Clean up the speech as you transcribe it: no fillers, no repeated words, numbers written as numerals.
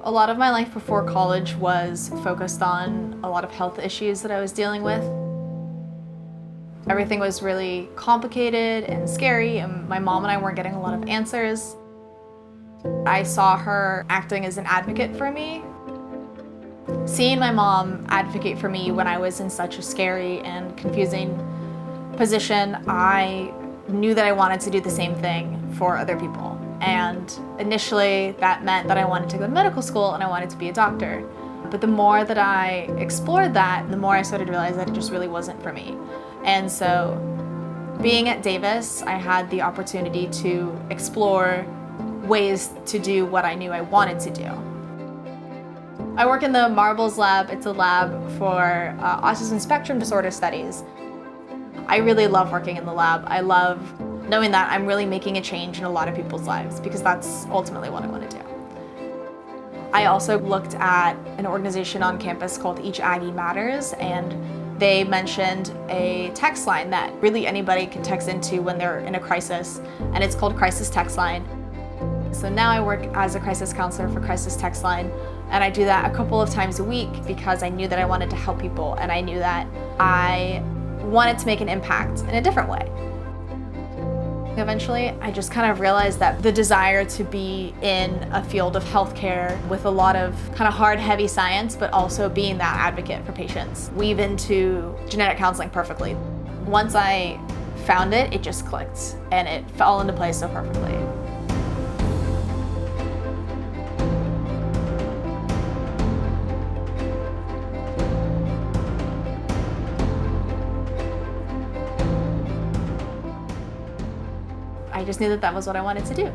A lot of my life before college was focused on a lot of health issues that I was dealing with. Everything was really complicated and scary, and my mom and I weren't getting a lot of answers. I saw her acting as an advocate for me. Seeing my mom advocate for me when I was in such a scary and confusing position, I knew that I wanted to do the same thing for other people. And initially that meant that I wanted to go to medical school and I wanted to be a doctor. But the more that I explored that, the more I started to realize that it just really wasn't for me. And so being at Davis, I had the opportunity to explore ways to do what I knew I wanted to do. I work in the Marbles lab. It's a lab for autism spectrum disorder studies. I really love working in the lab. I love knowing that I'm really making a change in a lot of people's lives because that's ultimately what I want to do. I also looked at an organization on campus called Each Aggie Matters, and they mentioned a text line that really anybody can text into when they're in a crisis, and it's called Crisis Text Line. So now I work as a crisis counselor for Crisis Text Line, and I do that a couple of times a week because I knew that I wanted to help people, and I knew that I wanted to make an impact in a different way. Eventually, I just kind of realized that the desire to be in a field of healthcare with a lot of kind of hard, heavy science, but also being that advocate for patients, weave into genetic counseling perfectly. Once I found it, it just clicked, and it fell into place so perfectly. I just knew that that was what I wanted to do.